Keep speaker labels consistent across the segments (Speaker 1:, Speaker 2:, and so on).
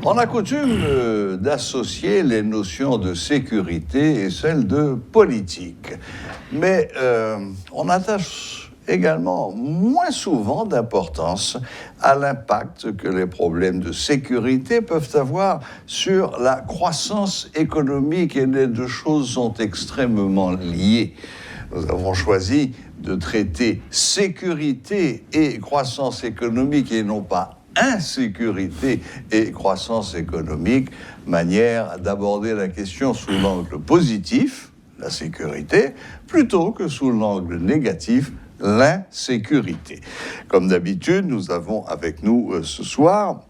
Speaker 1: On a coutume d'associer les notions de sécurité et celles de politique. Mais on attache également moins souvent d'importance à l'impact que les problèmes de sécurité peuvent avoir sur la croissance économique, et les deux choses sont extrêmement liées. Nous avons choisi de traiter sécurité et croissance économique et non pas insécurité et croissance économique, manière d'aborder la question sous l'angle positif, la sécurité, plutôt que sous l'angle négatif, l'insécurité. Comme d'habitude, nous avons avec nous ce soir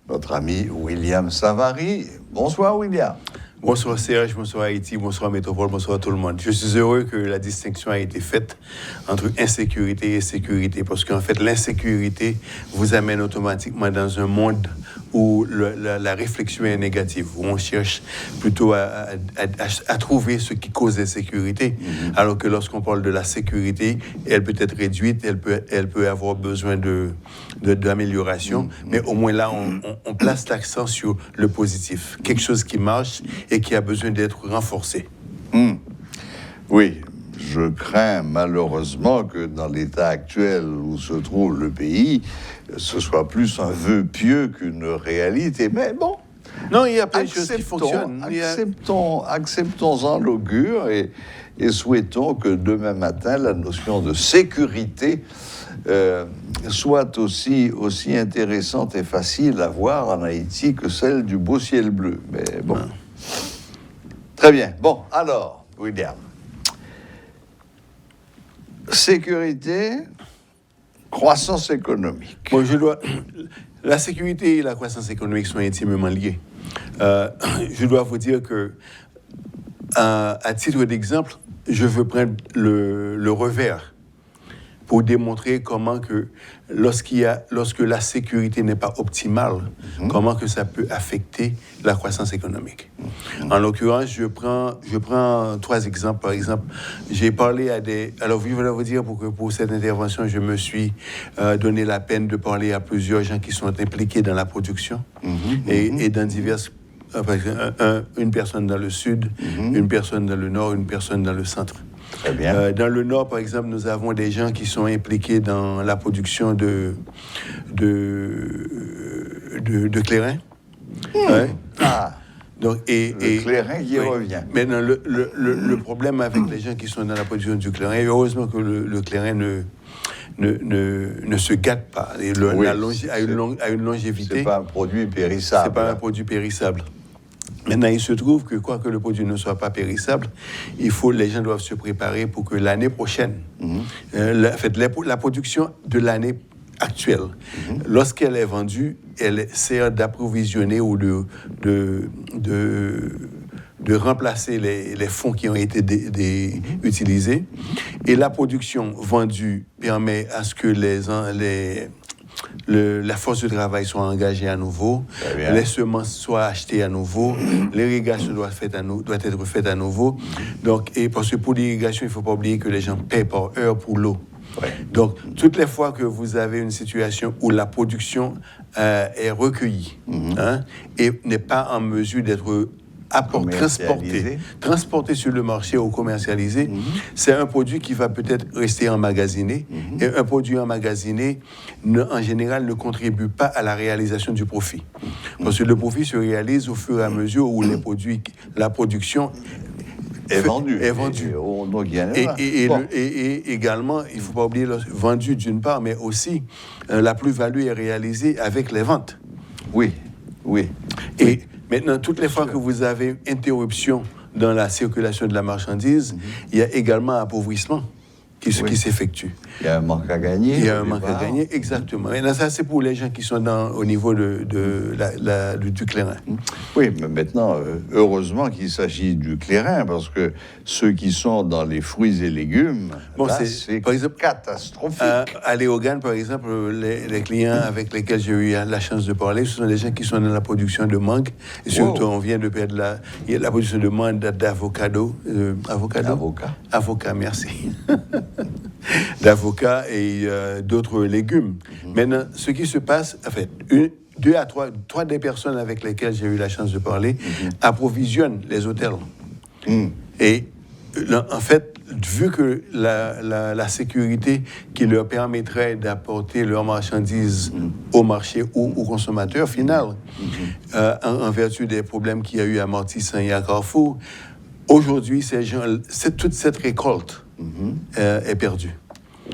Speaker 1: notre ami William Savary. Bonsoir William.
Speaker 2: Bonsoir Serge, bonsoir Haïti, bonsoir Métropole, bonsoir tout le monde. Je suis heureux que la distinction a été faite entre insécurité et sécurité, parce qu'en fait, l'insécurité vous amène automatiquement dans un monde où la réflexion est négative, où on cherche plutôt à trouver ce qui cause l'insécurité, alors que lorsqu'on parle de la sécurité, elle peut être réduite, elle peut avoir besoin d'amélioration, mais au moins là, on place l'accent sur le positif, quelque chose qui marche et qui a besoin d'être renforcé.
Speaker 1: Oui, je crains malheureusement que dans l'état actuel où se trouve le pays, ce soit plus un vœu pieux qu'une réalité. Mais bon,
Speaker 2: non, il y a plein de choses qui fonctionnent.
Speaker 1: Acceptons-en l'augure et souhaitons que demain matin, la notion de sécurité soit aussi intéressante et facile à voir en Haïti que celle du beau ciel bleu. Mais bon. Très bien. Bon, alors, William. Sécurité, croissance économique.
Speaker 2: Bon, la sécurité et la croissance économique sont intimement liées. Je dois vous dire que, à titre d'exemple, je veux prendre le revers pour démontrer comment que lorsque la sécurité n'est pas optimale, comment que ça peut affecter la croissance économique. En l'occurrence, je prends 3 exemples. Par exemple, j'ai parlé à des... Alors, je voulais vous dire pour cette intervention, je me suis donné la peine de parler à plusieurs gens qui sont impliqués dans la production et dans diverses... une personne dans le sud, une personne dans le nord, une personne dans le centre.
Speaker 1: Très bien.
Speaker 2: Dans le Nord, par exemple, nous avons des gens qui sont impliqués dans la production de clairin. Ouais.
Speaker 1: Donc, le clairin qui revient.
Speaker 2: Maintenant, le problème avec les gens qui sont dans la production du clairin, heureusement que le clairin ne se gâte pas. A une longévité.
Speaker 1: C'est pas un produit périssable.
Speaker 2: C'est pas un produit périssable. Maintenant, il se trouve que, quoique le produit ne soit pas périssable, les gens doivent se préparer pour que l'année prochaine, la production de l'année actuelle, lorsqu'elle est vendue, elle sert d'approvisionner ou de remplacer les fonds qui ont été utilisés. Et la production vendue permet à ce que la force de travail soit engagée à nouveau, les semences soient achetées à nouveau, l'irrigation doit être faite à nouveau. Donc, et parce que pour l'irrigation, il ne faut pas oublier que les gens paient par heure pour l'eau. Ouais. Donc, toutes les fois que vous avez une situation où la production est recueillie et n'est pas en mesure d'être transporté sur le marché ou commercialisé, c'est un produit qui va peut-être rester emmagasiné. Et un produit emmagasiné, en général, ne contribue pas à la réalisation du profit. Parce que le profit se réalise au fur et à mesure où la production
Speaker 1: est vendue.
Speaker 2: Et également, il ne faut pas oublier, vendu d'une part, mais aussi la plus-value est réalisée avec les ventes.
Speaker 1: Oui.
Speaker 2: Et maintenant, toutes les fois que vous avez interruption dans la circulation de la marchandise, il y a également appauvrissement qui s'effectue.
Speaker 1: Il y a un manque à gagner.
Speaker 2: Il y a un manque à gagner, exactement. Maintenant, ça, c'est pour les gens qui sont au niveau du clairin.
Speaker 1: Oui, mais maintenant, heureusement qu'il s'agit du clairin, parce que ceux qui sont dans les fruits et légumes, c'est par exemple catastrophique.
Speaker 2: À Léogane, par exemple, les clients avec lesquels j'ai eu la chance de parler, ce sont des gens qui sont dans la production de mangue. Et surtout, on vient de perdre la production de mangue d'avocado. Avocat, merci. D'avocats et d'autres légumes. Maintenant, ce qui se passe, en fait, trois des personnes avec lesquelles j'ai eu la chance de parler approvisionnent les hôtels. Et en fait, vu que la sécurité qui leur permettrait d'apporter leurs marchandises au marché ou au consommateur final, en vertu des problèmes qu'il y a eu à Mortissan et à Carrefour, aujourd'hui, toute cette récolte est perdue.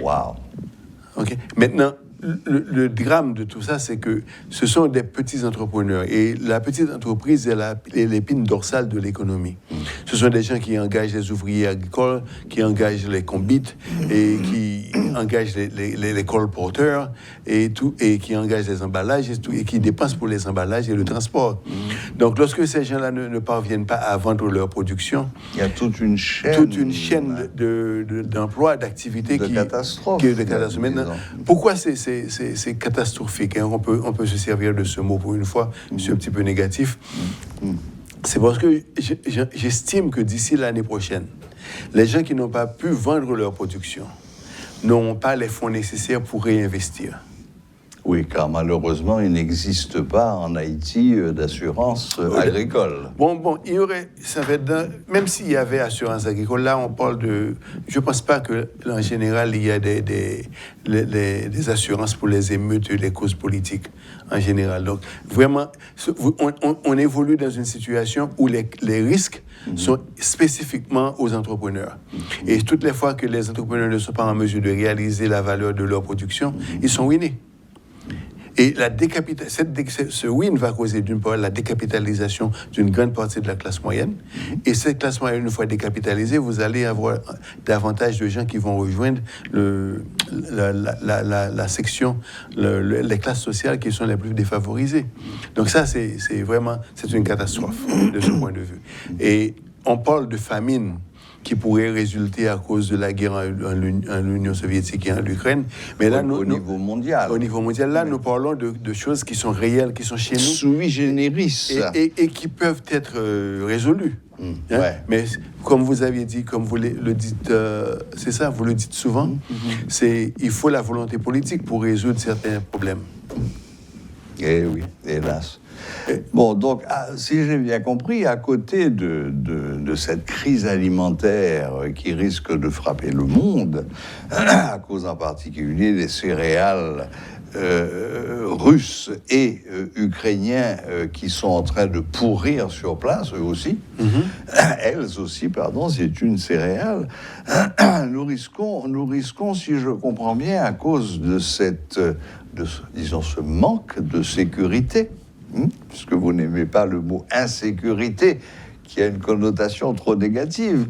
Speaker 1: Wow.
Speaker 2: Okay. Maintenant, le drame de tout ça, c'est que ce sont des petits entrepreneurs. Et la petite entreprise est l'épine dorsale de l'économie. Ce sont des gens qui engagent les ouvriers agricoles, qui engagent les combites, et qui engagent les colporteurs, et qui engagent les emballages, et qui dépensent pour les emballages et le transport. Donc, lorsque ces gens-là ne parviennent pas à vendre leur production,
Speaker 1: il y a toute une chaîne
Speaker 2: d'emplois, d'activités
Speaker 1: de catastrophe.
Speaker 2: Maintenant, pourquoi c'est catastrophique, hein? On peut se servir de ce mot pour une fois, je suis un petit peu négatif. C'est parce que j'estime que d'ici l'année prochaine, les gens qui n'ont pas pu vendre leur production n'auront pas les fonds nécessaires pour réinvestir.
Speaker 1: Oui, car malheureusement, il n'existe pas en Haïti d'assurance agricole.
Speaker 2: Bon, il y aurait, même s'il y avait assurance agricole, là, on parle de... Je ne pense pas qu'en général, il y a des assurances pour les émeutes et les causes politiques, en général. Donc, vraiment, on évolue dans une situation où les risques sont spécifiquement aux entrepreneurs. Et toutes les fois que les entrepreneurs ne sont pas en mesure de réaliser la valeur de leur production, ils sont ruinés. Et ce win va causer d'une part la décapitalisation d'une grande partie de la classe moyenne. Et cette classe moyenne, une fois décapitalisée, vous allez avoir davantage de gens qui vont rejoindre la section, les classes sociales qui sont les plus défavorisées. Donc ça, c'est une catastrophe de ce point de vue. Et on parle de famine qui pourrait résulter à cause de la guerre en Union soviétique et en Ukraine. Mais là,
Speaker 1: au niveau mondial.
Speaker 2: Au niveau mondial, là, nous parlons de choses qui sont réelles, qui sont chez nous.
Speaker 1: Sui generis.
Speaker 2: Et qui peuvent être résolues. Hein?
Speaker 1: Ouais.
Speaker 2: Mais comme vous aviez dit, comme vous le dites, c'est ça, vous le dites souvent, il faut la volonté politique pour résoudre certains problèmes.
Speaker 1: Eh oui, hélas. Bon, donc, si j'ai bien compris, à côté de cette crise alimentaire qui risque de frapper le monde, à cause en particulier des céréales russes et ukrainiens qui sont en train de pourrir sur place, eux aussi, elles aussi, pardon, c'est une céréale, nous risquons, si je comprends bien, à cause de disons, ce manque de sécurité, puisque vous n'aimez pas le mot insécurité, qui a une connotation trop négative.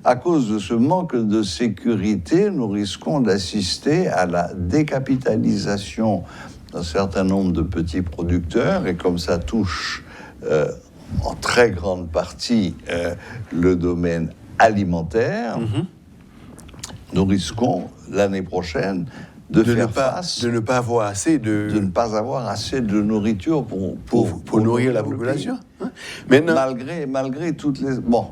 Speaker 1: À cause de ce manque de sécurité, nous risquons d'assister à la décapitalisation d'un certain nombre de petits producteurs, et comme ça touche en très grande partie le domaine alimentaire, nous risquons l'année prochaine de ne pas avoir assez de nourriture pour
Speaker 2: nourrir la population.
Speaker 1: Hein? Maintenant, malgré toutes les... Bon,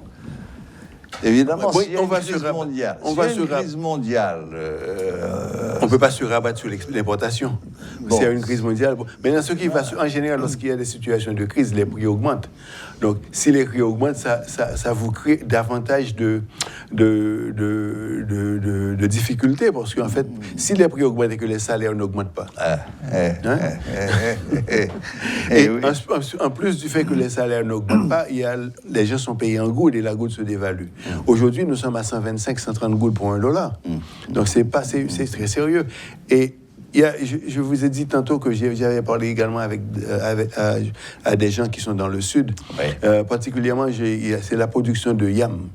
Speaker 1: évidemment,
Speaker 2: oui,
Speaker 1: s'il y a une crise mondiale...
Speaker 2: on ne peut pas se rabattre sur l'importation. Bon. S'il y a une crise mondiale... Bon. Maintenant, en général, lorsqu'il y a des situations de crise, les prix augmentent. Donc, si les prix augmentent, ça vous crée davantage de difficultés, parce qu'en fait, si les prix augmentent et que les salaires n'augmentent pas... Et oui. En plus du fait que les salaires n'augmentent pas, les gens sont payés en gouttes et la goutte se dévalue. Aujourd'hui, nous sommes à 125, 130 gouttes pour $1. Donc, c'est très sérieux. Et je vous ai dit tantôt que j'avais parlé également à des gens qui sont dans le sud. Oui. Particulièrement, c'est la production de yam.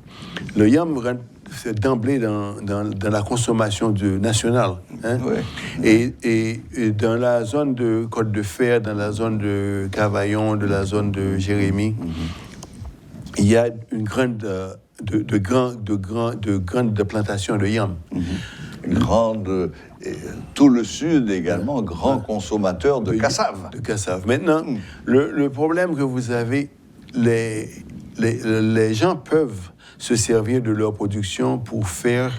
Speaker 2: Le yam rentre d'emblée dans la consommation nationale. Hein? Oui. Et dans la zone de Côte-de-Fer, dans la zone de Cavaillon, de la zone de Jérémie, il y a une grande plantation de yam.
Speaker 1: Tout le sud également, grand consommateur de cassave.
Speaker 2: Maintenant, le problème que vous avez, les gens peuvent se servir de leur production pour faire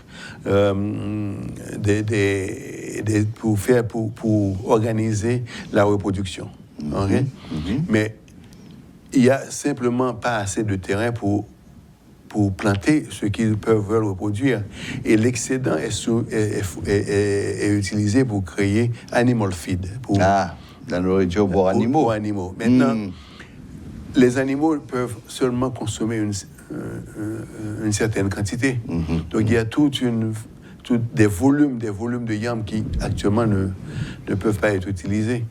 Speaker 2: pour organiser la reproduction. Okay? Mais il n'y a simplement pas assez de terrain pour planter ce qu'ils veulent reproduire. Et l'excédent est utilisé pour créer animal feed.
Speaker 1: La nourriture pour animaux.
Speaker 2: Pour animaux. Maintenant, les animaux peuvent seulement consommer une certaine quantité. Donc il y a des volumes de yams qui actuellement ne peuvent pas être utilisés.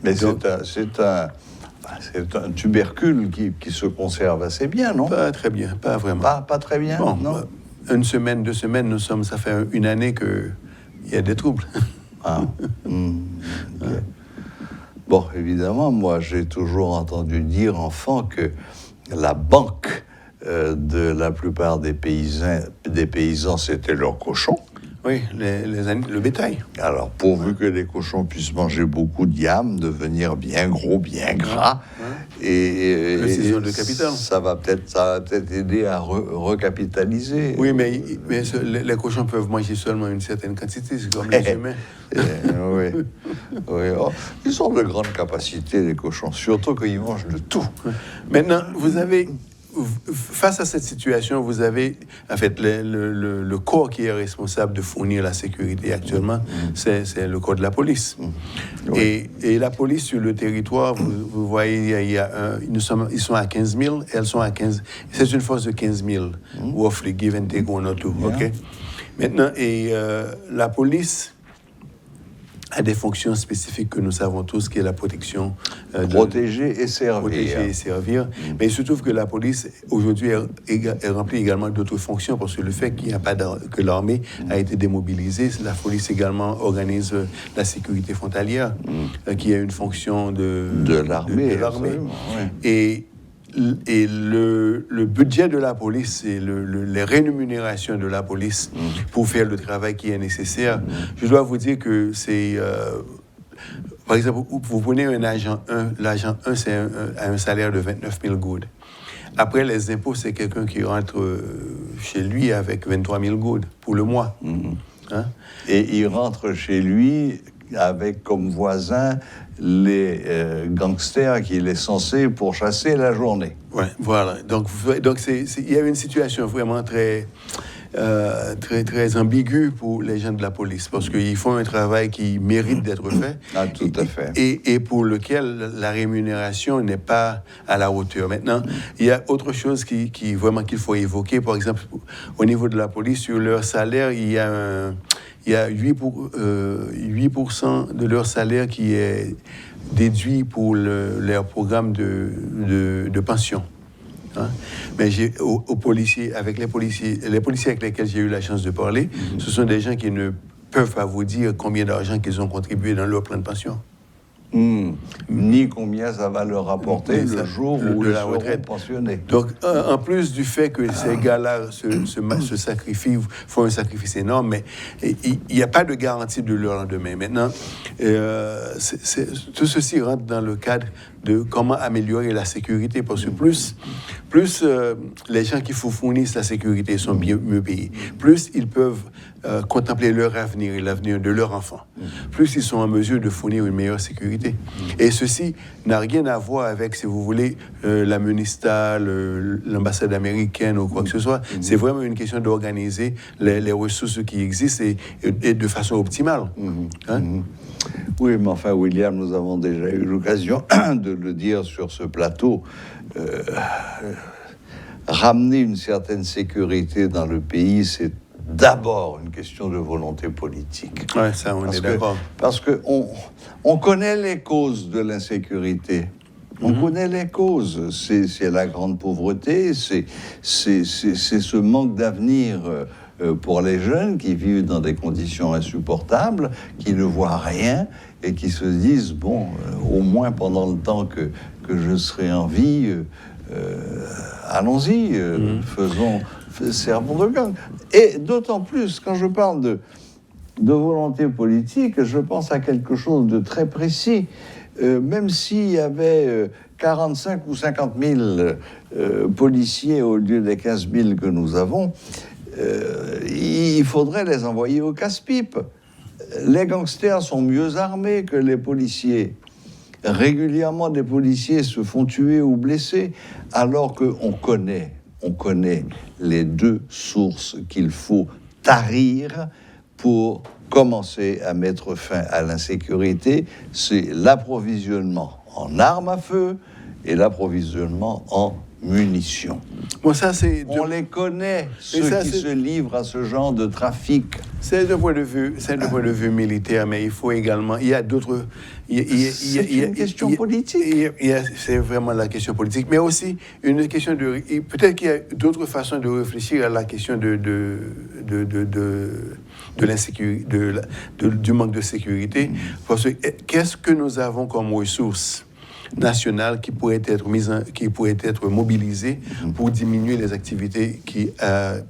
Speaker 1: Mais c'est un tubercule qui se conserve assez bien, non?
Speaker 2: Pas très bien, pas vraiment.
Speaker 1: Pas très bien,
Speaker 2: bon,
Speaker 1: non?
Speaker 2: Une semaine, 2 semaines, ça fait une année qu'il y a des troubles.
Speaker 1: Okay. Bon, évidemment, moi, j'ai toujours entendu dire, enfant, que la banque de la plupart des paysans, c'était leurs cochons.
Speaker 2: Oui, le bétail.
Speaker 1: Alors, pourvu que les cochons puissent manger beaucoup de yams, devenir bien gros, bien gras, et
Speaker 2: le capital.
Speaker 1: Ça va peut-être aider à recapitaliser.
Speaker 2: Oui, mais les cochons peuvent manger seulement une certaine quantité, c'est comme les humains.
Speaker 1: Oui. Oh, ils ont de grandes capacités, les cochons, surtout qu'ils mangent de tout.
Speaker 2: Maintenant, face à cette situation, vous avez, en fait, le corps qui est responsable de fournir la sécurité actuellement, c'est le corps de la police. Oui. Et la police sur le territoire, vous voyez, ils sont à 15 000, elles sont à 15 000. C'est une force de 15 000, roughly, give and take, one or two, OK? Maintenant, la police a des fonctions spécifiques que nous savons tous, qui est la protection.
Speaker 1: Protéger et servir.
Speaker 2: Mais il se trouve que la police, aujourd'hui, elle remplit également d'autres fonctions, parce que le fait qu'il n'y a pas que l'armée a été démobilisée, la police également organise la sécurité frontalière, qui a une fonction de
Speaker 1: l'armée.
Speaker 2: Oui. Et le budget de la police et les rémunérations de la police pour faire le travail qui est nécessaire, je dois vous dire que c'est... par exemple, vous prenez un agent 1, l'agent 1, c'est un salaire de 29 000 goudes. Après les impôts, c'est quelqu'un qui rentre chez lui avec 23 000 goudes pour le mois. Hein?
Speaker 1: Et il rentre chez lui avec comme voisin les gangsters qu'il est censé pourchasser la journée.
Speaker 2: Ouais, voilà. Donc il y a une situation vraiment très ambiguë pour les gens de la police, parce qu'ils font un travail qui mérite d'être fait.
Speaker 1: Tout à fait.
Speaker 2: Et pour lequel la rémunération n'est pas à la hauteur. Maintenant, il y a autre chose qu'il faut évoquer. Par exemple, au niveau de la police, sur leur salaire, il y a 8% de leur salaire qui est déduit pour leur programme de pension. Hein? Mais aux policiers, les policiers avec lesquels j'ai eu la chance de parler, ce sont des gens qui ne peuvent pas vous dire combien d'argent qu'ils ont contribué dans leur plan de pension.
Speaker 1: Ni combien ça va leur rapporter le jour où ils seront pensionnés.
Speaker 2: Donc, en plus du fait que ces gars-là se sacrifient, font un sacrifice énorme, mais il n'y a pas de garantie de leur lendemain. Maintenant, tout ceci rentre dans le cadre de comment améliorer la sécurité, parce que plus les gens qui fournissent la sécurité sont mieux payés, plus ils peuvent contempler leur avenir et l'avenir de leurs enfants, plus ils sont en mesure de fournir une meilleure sécurité. Et ceci n'a rien à voir avec, si vous voulez, la MONUSTA, l'ambassade américaine ou quoi que ce soit. C'est vraiment une question d'organiser les ressources qui existent et de façon optimale.
Speaker 1: Oui, mais enfin, William, nous avons déjà eu l'occasion de le dire sur ce plateau. Ramener une certaine sécurité dans le pays, c'est d'abord une question de volonté politique.
Speaker 2: Oui, ça, on est d'accord.
Speaker 1: Parce qu'on connaît les causes de l'insécurité. On connaît les causes. C'est la grande pauvreté, c'est ce manque d'avenir pour les jeunes qui vivent dans des conditions insupportables, qui ne voient rien et qui se disent, bon, au moins pendant le temps que je serai en vie, allons-y, servons de gang. Et d'autant plus, quand je parle de volonté politique, je pense à quelque chose de très précis. même s'il y avait 45 ou 50 000 policiers au lieu des 15 000 que nous avons, il faudrait les envoyer au casse-pipe. Les gangsters sont mieux armés que les policiers. Régulièrement, des policiers se font tuer ou blesser, alors qu'on connaît les deux sources qu'il faut tarir pour commencer à mettre fin à l'insécurité. C'est l'approvisionnement en armes à feu et l'approvisionnement en munitions.
Speaker 2: Bon, ça,
Speaker 1: on les connaît, ceux qui se livrent à ce genre de trafic.
Speaker 2: C'est d'un point de vue militaire, mais il faut également... Il y a d'autres...
Speaker 1: C'est une question politique.
Speaker 2: C'est vraiment la question politique, mais aussi une question de... Peut-être qu'il y a d'autres façons de réfléchir à la question de l'insécurité, du manque de sécurité. Parce que qu'est-ce que nous avons comme ressources nationales qui pourraient être mobilisées pour diminuer les activités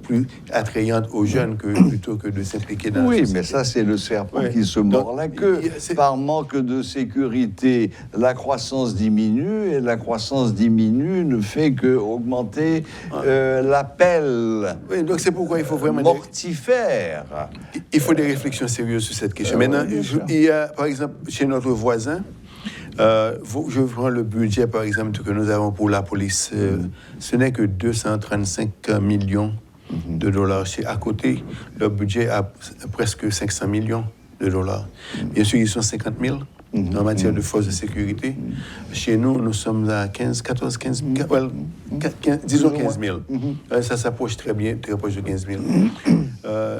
Speaker 2: plus attrayantes aux jeunes plutôt que de s'impliquer dans la société.
Speaker 1: Oui, mais ça, c'est le serpent qui se mord la queue. Par manque de sécurité, la croissance diminue, et la croissance diminue ne fait qu'augmenter l'appel
Speaker 2: donc c'est pourquoi il faut vraiment
Speaker 1: mortifère.
Speaker 2: Il faut des réflexions sérieuses sur cette question. Maintenant, il y a, par exemple, chez notre voisin, je prends le budget, par exemple, que nous avons pour la police. Ce n'est que 235 millions de dollars. À côté, leur budget a presque 500 millions de dollars. Bien sûr, ils sont 50 000 en matière de forces de sécurité. Chez nous, nous sommes à 15 000. Ça s'approche très proche de 15 000.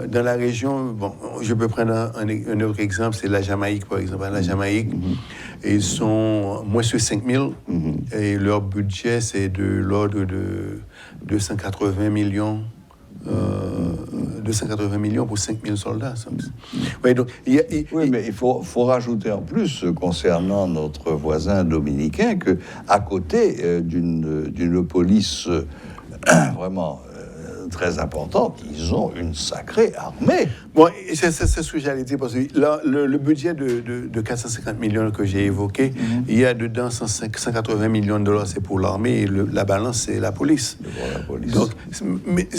Speaker 2: Dans la région, bon, je peux prendre un autre exemple, c'est la Jamaïque, par exemple. La Jamaïque, ils sont moins de 5 000 et leur budget, c'est de l'ordre de 280 millions. 280 millions pour 5 000 soldats. Oui, donc,
Speaker 1: mais il faut rajouter en plus, concernant notre voisin dominicain, qu'à côté d'une police vraiment très importante, ils ont une sacrée armée.
Speaker 2: Bon, c'est ce que j'allais dire, parce que là, le budget de 450 millions que j'ai évoqué, il y a dedans 180 millions de dollars, c'est pour l'armée, et la balance, c'est la police.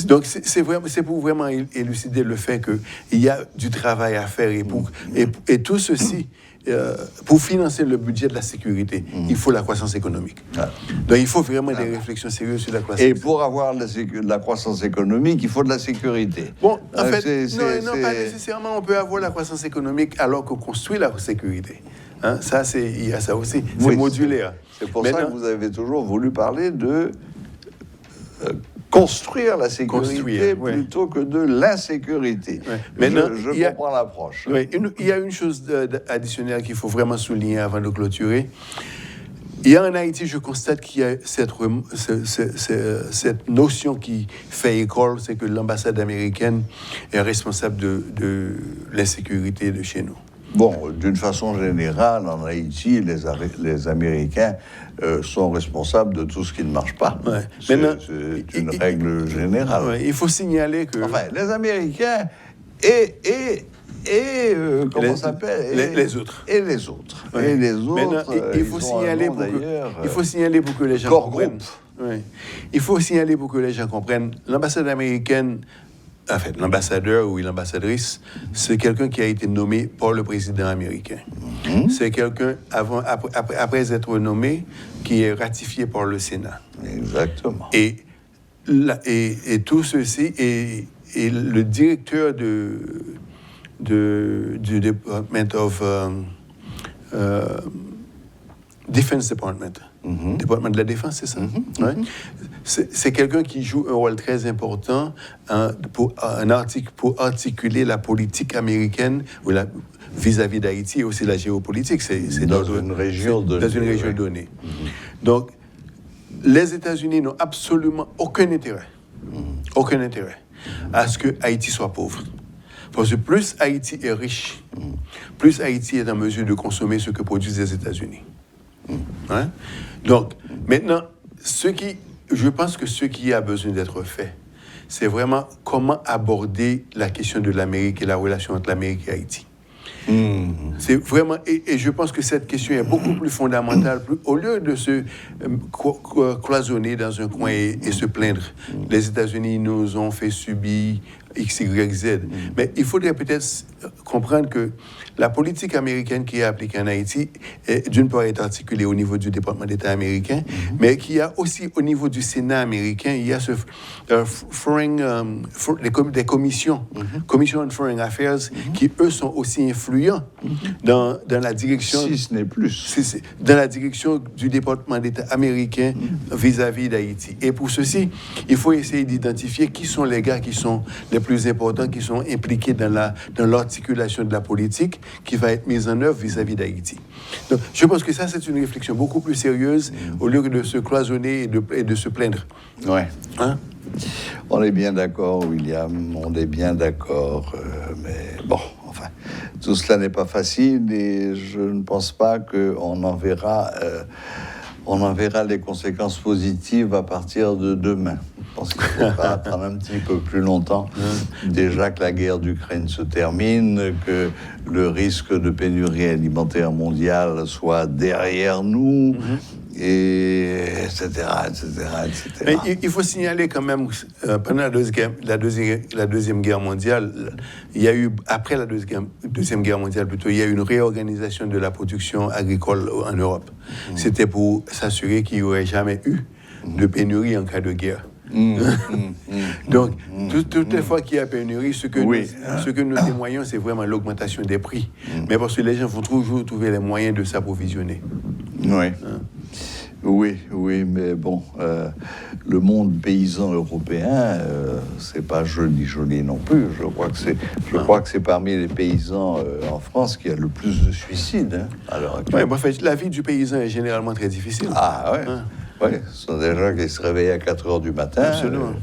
Speaker 2: Donc, c'est pour vraiment élucider le fait qu'il y a du travail à faire, et tout ceci, pour financer le budget de la sécurité, il faut la croissance économique. Donc, il faut vraiment des réflexions sérieuses sur la croissance économique.
Speaker 1: Et pour avoir de la croissance économique, il faut de la sécurité.
Speaker 2: Bon, en fait, non, pas nécessairement. On peut avoir la croissance économique alors qu'on construit la sécurité. Ça, il y a ça aussi. C'est modulaire.
Speaker 1: C'est pour ça que vous avez toujours voulu parler de construire la sécurité plutôt que de l'insécurité. Maintenant, je comprends l'approche.
Speaker 2: Il y a une chose additionnelle qu'il faut vraiment souligner avant de clôturer. Il y a en Haïti, je constate qu'il y a cette notion qui fait école, c'est que l'ambassade américaine est responsable de l'insécurité de chez nous.
Speaker 1: Bon, d'une façon générale, en Haïti, les Américains sont responsables de tout ce qui ne marche pas. C'est une règle générale.
Speaker 2: Il faut signaler que...
Speaker 1: Enfin, les Américains comment ça s'appelle
Speaker 2: les autres.
Speaker 1: Et les autres. Et les autres,
Speaker 2: il faut signaler pour que les gens comprennent. Il faut signaler pour que les gens comprennent. L'ambassade américaine... En fait, l'ambassadeur ou l'ambassadrice, c'est quelqu'un qui a été nommé par le président américain. C'est quelqu'un, après être nommé, qui est ratifié par le Sénat.
Speaker 1: Exactement.
Speaker 2: Et tout ceci, et le directeur du Department of Defense Department. Département de la Défense, c'est ça? C'est quelqu'un qui joue un rôle très important pour articuler la politique américaine vis-à-vis d'Haïti et aussi la géopolitique. C'est
Speaker 1: dans une région
Speaker 2: donnée. Donc, les États-Unis n'ont absolument aucun intérêt à ce que Haïti soit pauvre. Parce que plus Haïti est riche, plus Haïti est en mesure de consommer ce que produisent les États-Unis. Donc, maintenant, je pense que ce qui a besoin d'être fait, c'est vraiment comment aborder la question de l'Amérique et la relation entre l'Amérique et Haïti. C'est vraiment, et je pense que cette question est beaucoup plus fondamentale. Au lieu de se cloisonner dans un coin et se plaindre, les États-Unis nous ont fait subir X, Y, Z. Mais il faudrait peut-être comprendre que la politique américaine qui est appliquée en Haïti, d'une part, est articulée au niveau du département d'État américain, mais qu'il y a aussi au niveau du Sénat américain, il y a des commissions, Commission on Foreign Affairs, qui, eux, sont aussi influents dans la direction...
Speaker 1: Si ce n'est plus.
Speaker 2: Dans la direction du département d'État américain vis-à-vis d'Haïti. Et pour ceci, il faut essayer d'identifier qui sont les gars qui sont les plus importants, qui sont impliqués dans l'articulation de la politique qui va être mise en œuvre vis-à-vis d'Haïti. Donc, je pense que ça, c'est une réflexion beaucoup plus sérieuse au lieu de se cloisonner et de se plaindre.
Speaker 1: Ouais.
Speaker 2: Hein?
Speaker 1: On est bien d'accord, William, on est bien d'accord, mais bon, enfin, tout cela n'est pas facile et je ne pense pas qu'on en verra les conséquences positives à partir de demain. Je pense qu'il faudra attendre un petit peu plus longtemps. Déjà que la guerre d'Ukraine se termine, que le risque de pénurie alimentaire mondiale soit derrière nous, et etc.
Speaker 2: Mais il faut signaler quand même, pendant la Deuxième Guerre mondiale, il y a eu, après la Deuxième Guerre mondiale plutôt, il y a eu une réorganisation de la production agricole en Europe. C'était pour s'assurer qu'il n'y aurait jamais eu de pénurie en cas de guerre. Donc, toutes les fois qu'il y a pénurie, ce que nous témoignons, c'est vraiment l'augmentation des prix. Mais parce que les gens vont toujours trouver les moyens de s'approvisionner.
Speaker 1: Oui. Oui, mais bon, le monde paysan européen, c'est pas joli non plus. Je crois que c'est parmi les paysans en France qu'il y a le plus de suicides à l'heure actuelle.
Speaker 2: Ouais, en fait, la vie du paysan est généralement très difficile.
Speaker 1: Ah ouais. Oui, ce sont des gens qui se réveillent à 4 heures du matin.
Speaker 2: Absolument.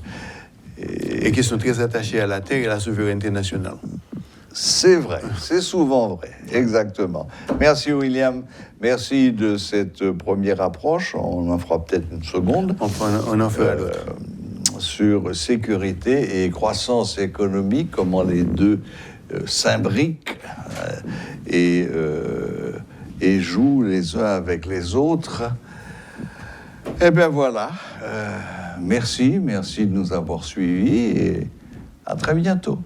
Speaker 2: Et qui sont très attachés à la terre et à la souveraineté nationale.
Speaker 1: C'est vrai, c'est souvent vrai, exactement. Merci William, merci de cette première approche. On en fera peut-être une seconde.
Speaker 2: On en fera l'autre.
Speaker 1: Sur sécurité et croissance économique, comment les deux s'imbriquent et jouent les uns avec les autres. Eh bien voilà, merci de nous avoir suivis et à très bientôt.